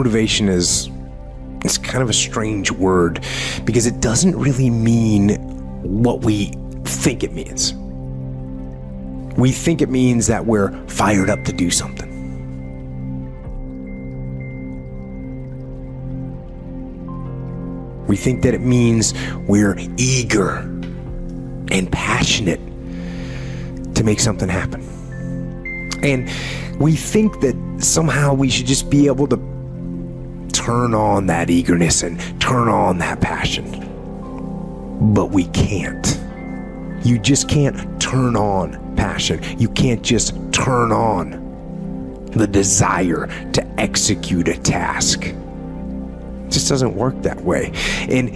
motivation is kind of a strange word because it doesn't really mean what we think it means. We think it means that we're fired up to do something. We think that it means we're eager and passionate to make something happen. And we think that somehow we should just be able to turn on that eagerness and turn on that passion. But we can't. You just can't turn on passion. You can't just turn on the desire to execute a task. It just doesn't work that way. And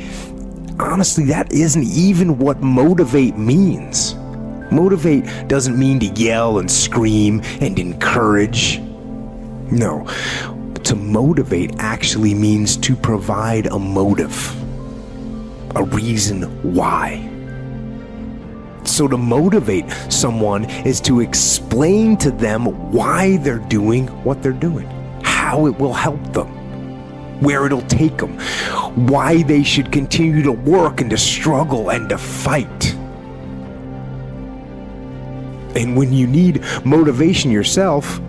honestly, that isn't even what motivate means. Motivate doesn't mean to yell and scream and encourage. No, to motivate actually means to provide a motive, a reason why. So to motivate someone is to explain to them why they're doing what they're doing, how it will help them, where it'll take them, why they should continue to work and to struggle and to fight. And when you need motivation yourself,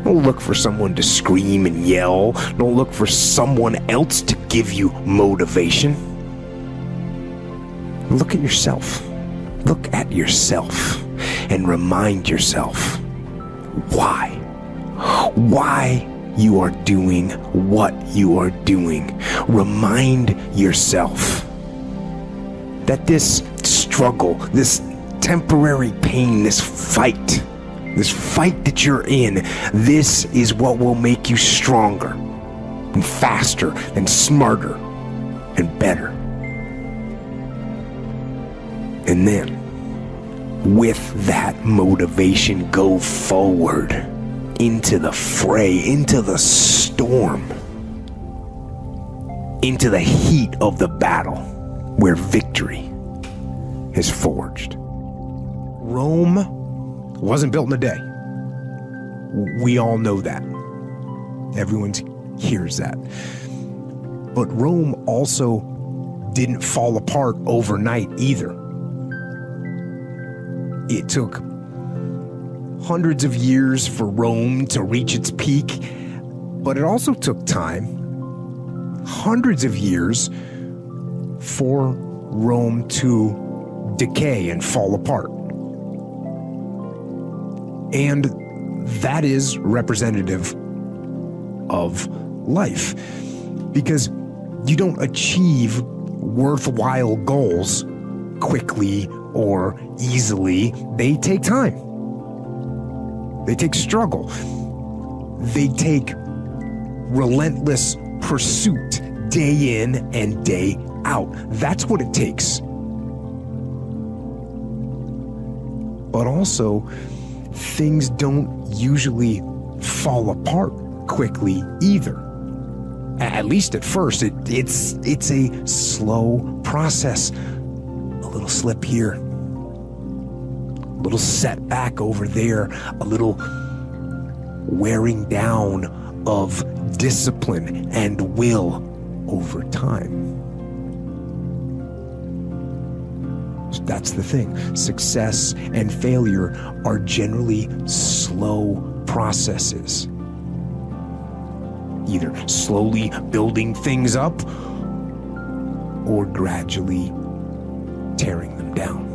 don't look for someone to scream and yell. Don't look for someone else to give you motivation. Look at yourself. Look at yourself and remind yourself why you are doing what you are doing. Remind yourself that this struggle, this temporary pain, this fight that you're in, this is what will make you stronger and faster and smarter and better. And then, with that motivation, go forward into the fray, into the storm, into the heat of the battle where victory is forged. Rome wasn't built in a day. We all know that. Everyone hears that. But Rome also didn't fall apart overnight either. It took hundreds of years for Rome to reach its peak, but it also took time, hundreds of years, for Rome to decay and fall apart. And that is representative of life, because you don't achieve worthwhile goals quickly or easily. They take time. They take struggle. They take relentless pursuit day in and day out. That's what it takes. But also, things don't usually fall apart quickly either. At least at first, it's a slow process. A little slip here, a little setback over there, a little wearing down of discipline and will over time. That's the thing. Success and failure are generally slow processes. Either slowly building things up or gradually tearing them down.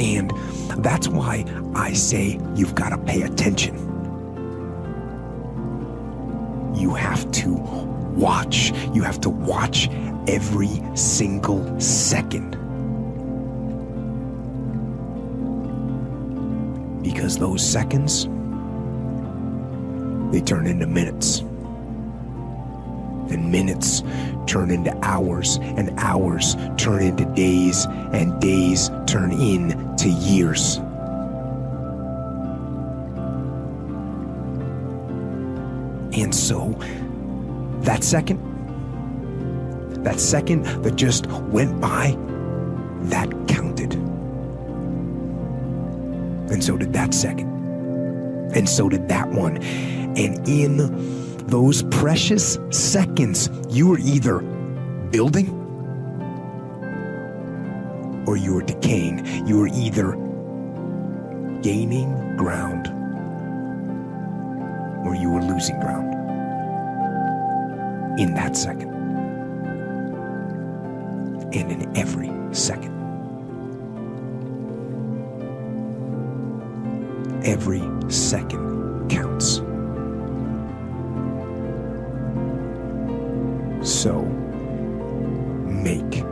And that's why I say you've got to pay attention. You have to watch. You have to watch every single second. Because those seconds, they turn into minutes. And minutes turn into hours, and hours turn into days, and days turn into years. And so, that second that just went by, that counted. And so did that second. And so did that one. And in those precious seconds, you were either building or you were decaying. You were either gaining ground or you were losing ground in that second. And in every second. Every second counts. So, make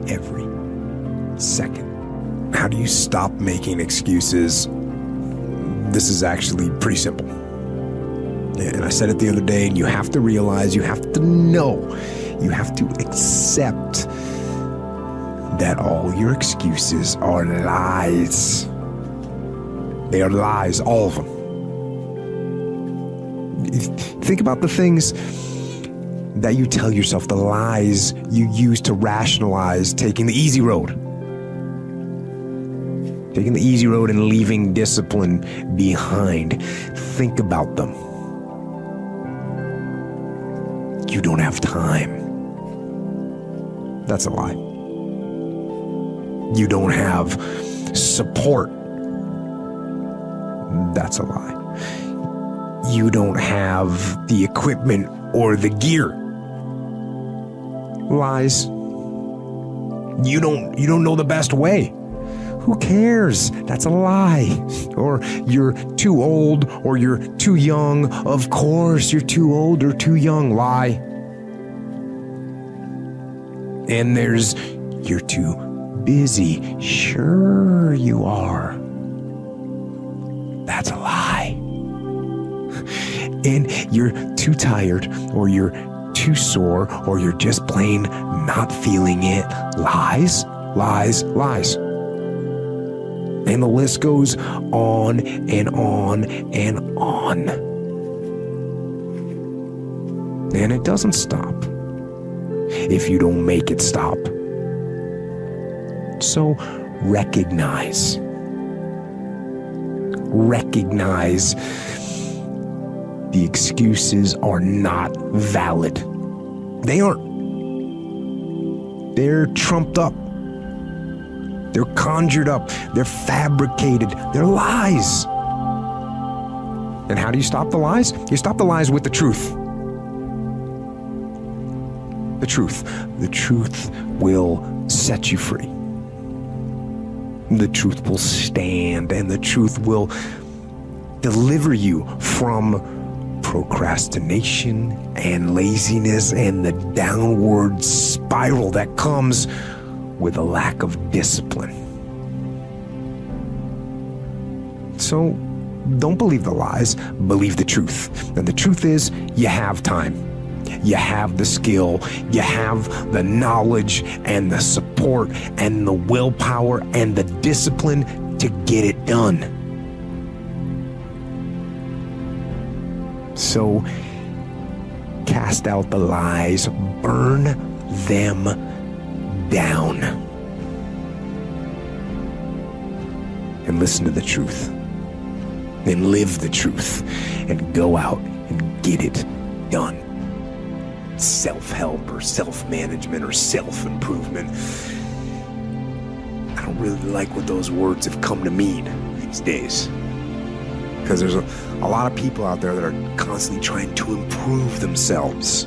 every second. How do you stop making excuses? This is actually pretty simple. And I said it the other day, and you have to realize, you have to know, you have to accept that all your excuses are lies. They are lies, all of them. Think about the things that you tell yourself, the lies you use to rationalize taking the easy road. Taking the easy road and leaving discipline behind. Think about them. You don't have time. That's a lie. You don't have support. That's a lie. You don't have the equipment or the gear. Lies. You don't know the best way. Who cares? That's a lie. Or you're too old or you're too young. Of course you're too old or too young. Lie. And there's you're too busy. Sure you are. That's a lie. And you're too tired, or you're too sore, or you're just plain not feeling it. Lies, lies, lies. And the list goes on and on and on. And it doesn't stop if you don't make it stop. So recognize the excuses are not valid. They aren't. They're trumped up. They're conjured up. They're fabricated. They're lies. And how do you stop the lies? You stop the lies with the truth. The truth. The truth will set you free. The truth will stand, and the truth will deliver you from procrastination and laziness and the downward spiral that comes with a lack of discipline. So don't believe the lies, believe the truth. And the truth is, you have time. You have the skill, you have the knowledge and the support and the willpower and the discipline to get it done. So cast out the lies, burn them down, and listen to the truth, and live the truth, and go out and get it done. Self-help or self-management or self-improvement. I don't really like what those words have come to mean these days. Because there's a lot of people out there that are constantly trying to improve themselves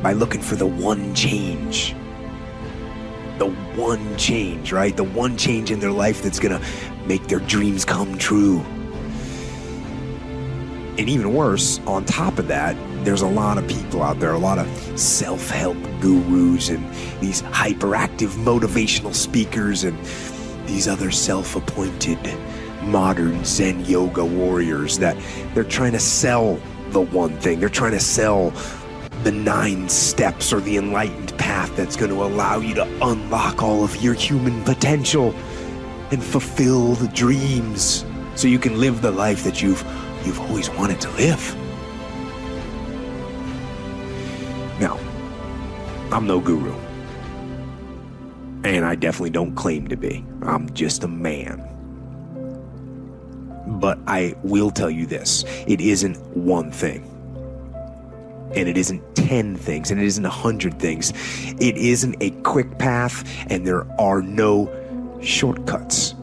by looking for the one change. The one change, right? The one change in their life that's gonna make their dreams come true. And even worse, on top of that, there's a lot of people out there, a lot of self-help gurus and these hyperactive motivational speakers and these other self-appointed modern Zen yoga warriors that they're trying to sell the one thing. They're trying to sell the 9 steps or the enlightened path that's going to allow you to unlock all of your human potential and fulfill the dreams so you can live the life that you've always wanted to live. Now, I'm no guru, and I definitely don't claim to be. I'm just a man. But I will tell you this, it isn't one thing. And it isn't 10 things, and it isn't 100 things. It isn't a quick path, and there are no shortcuts.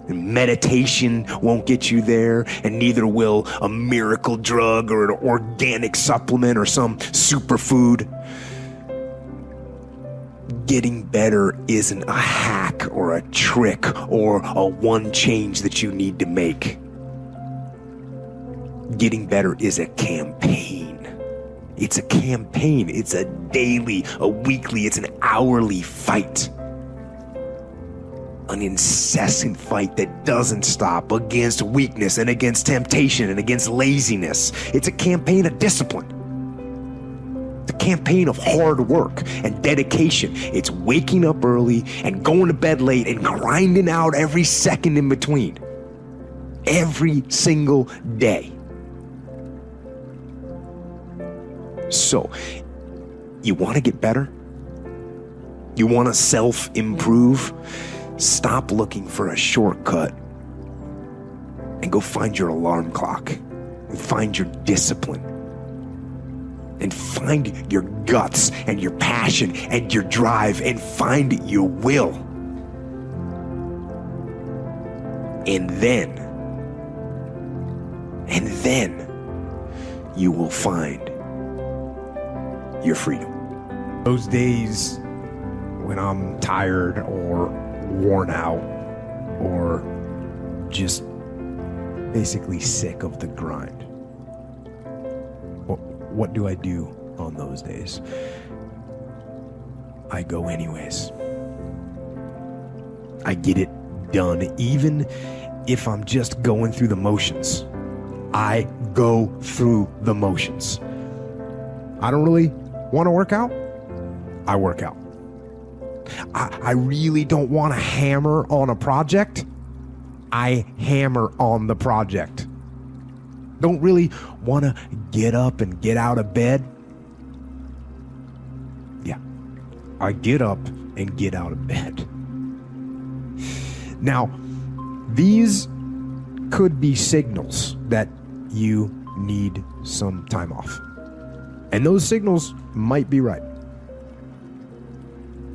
And meditation won't get you there, and neither will a miracle drug or an organic supplement or some superfood. Getting better isn't a hack or a trick or a one change that you need to make. Getting better is a campaign. It's a campaign. It's a daily, a weekly, it's an hourly fight. An incessant fight that doesn't stop against weakness and against temptation and against laziness. It's a campaign of discipline. It's a campaign of hard work and dedication. It's waking up early and going to bed late and grinding out every second in between. Every single day. So, you want to get better? You want to self-improve? Stop looking for a shortcut and go find your alarm clock and find your discipline and find your guts and your passion and your drive and find your will. And then you will find your freedom. Those days when I'm tired or worn out or just basically sick of the grind, what do I do on those days? I go anyways. I get it done, even if I'm just going through the motions. I go through the motions. I don't really want to work out? I work out. I really don't want to hammer on a project? I hammer on the project. Don't really want to get up and get out of bed? Yeah, I get up and get out of bed. Now, these could be signals that you need some time off. And those signals might be right.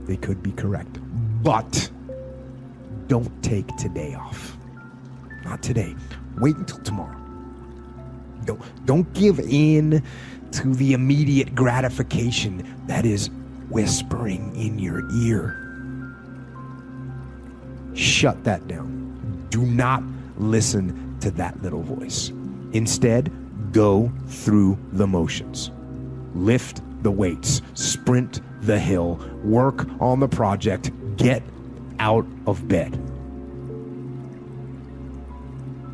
They could be correct. But don't take today off. Not today. Wait until tomorrow. Don't give in to the immediate gratification that is whispering in your ear. Shut that down. Do not listen to that little voice. Instead, go through the motions. Lift the weights, sprint the hill, work on the project, get out of bed.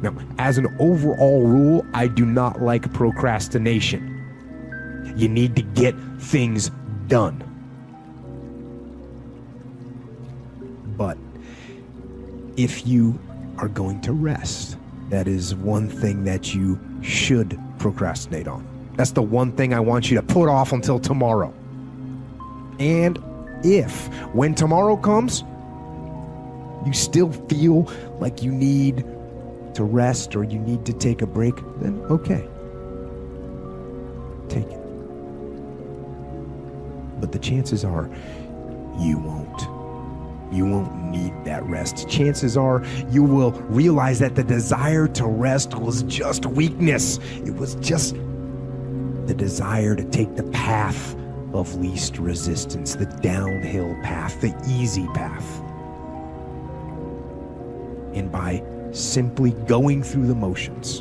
Now, as an overall rule, I do not like procrastination. You need to get things done. But if you are going to rest, that is one thing that you should procrastinate on. That's the one thing I want you to put off until tomorrow. And if, when tomorrow comes, you still feel like you need to rest or you need to take a break, then okay. Take it. But the chances are you won't. You won't need that rest. Chances are you will realize that the desire to rest was just weakness. It was just the desire to take the path of least resistance, the downhill path, the easy path. And by simply going through the motions,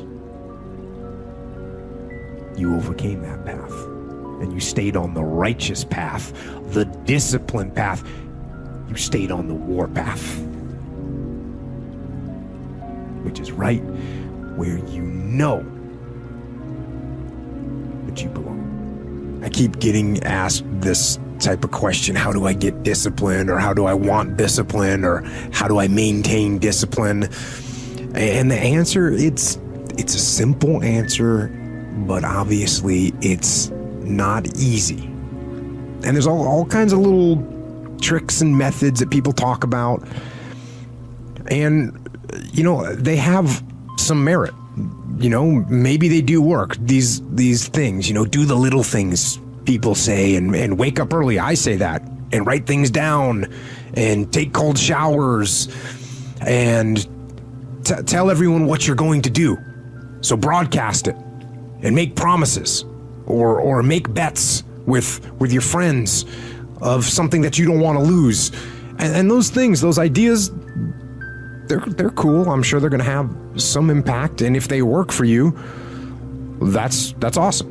you overcame that path. And you stayed on the righteous path, the disciplined path. You stayed on the war path, which is right where you know that you belong. I keep getting asked this type of question: how do I get discipline, or how do I want discipline, or how do I maintain discipline? And the answer, it's a simple answer, but obviously it's not easy. And there's all kinds of little tricks and methods that people talk about. And they have some merit. Maybe they do work, these things, do the little things people say, and wake up early. I say that, and write things down, and take cold showers, and tell everyone what you're going to do. So broadcast it, and make promises, or make bets with your friends of something that you don't want to lose. And those things, those ideas, they're cool. I'm sure they're going to have some impact, and if they work for you, that's awesome.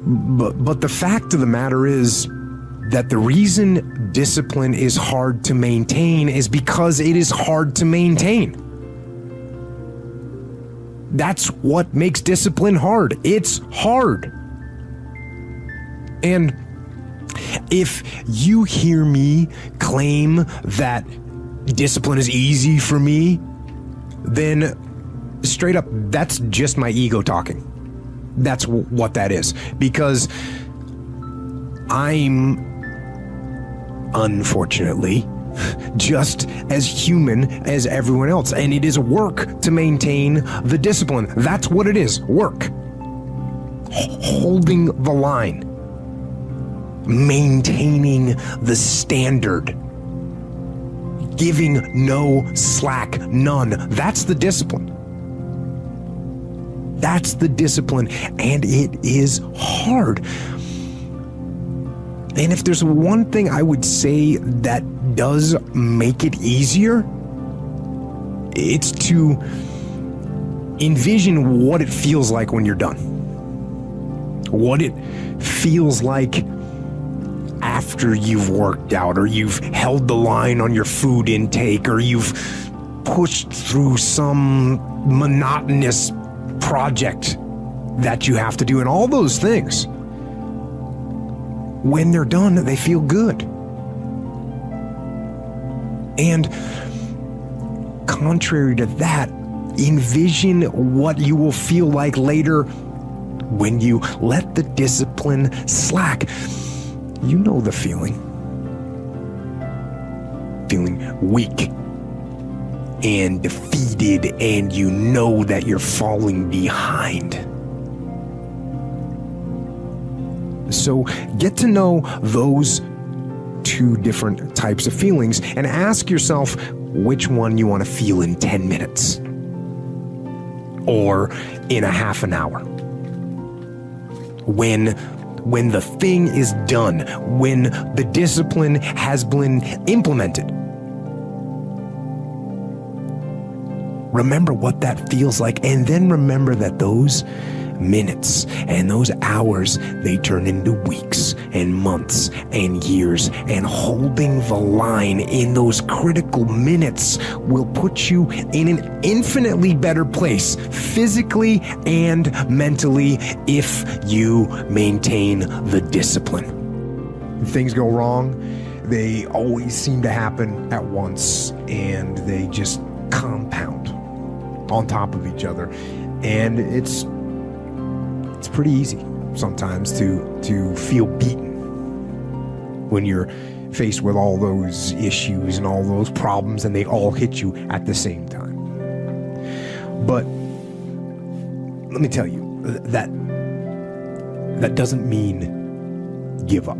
But the fact of the matter is that the reason discipline is hard to maintain is because it is hard to maintain. That's what makes discipline hard. It's hard. And if you hear me claim that discipline is easy for me, then straight up, that's just my ego talking. That's what that is. Because I'm, unfortunately, just as human as everyone else. And it is work to maintain the discipline. That's what it is. Work. Holding the line. Maintaining the standard. Giving no slack, none. That's the discipline. That's the discipline, and it is hard. And if there's one thing I would say that does make it easier, it's to envision what it feels like when you're done. What it feels like after you've worked out, or you've held the line on your food intake, or you've pushed through some monotonous project that you have to do, and all those things. When they're done, they feel good. And contrary to that, envision what you will feel like later when you let the discipline slack. You know the feeling. Feeling weak and defeated, and you know that you're falling behind. So get to know those two different types of feelings and ask yourself which one you want to feel in 10 minutes or in a half an hour. When the thing is done, when the discipline has been implemented. Remember what that feels like, and then remember that those minutes and those hours, they turn into weeks and months and years, and holding the line in those critical minutes will put you in an infinitely better place, physically and mentally, if you maintain the discipline. When things go wrong, they always seem to happen at once, and they just compound on top of each other, and it's pretty easy sometimes to feel beaten when you're faced with all those issues and all those problems, and they all hit you at the same time. But let me tell you, that doesn't mean give up.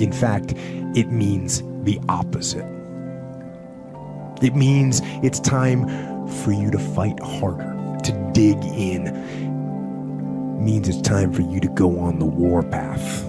In fact, it means the opposite. It means it's time for you to fight harder, to dig in. It means it's time for you to go on the warpath.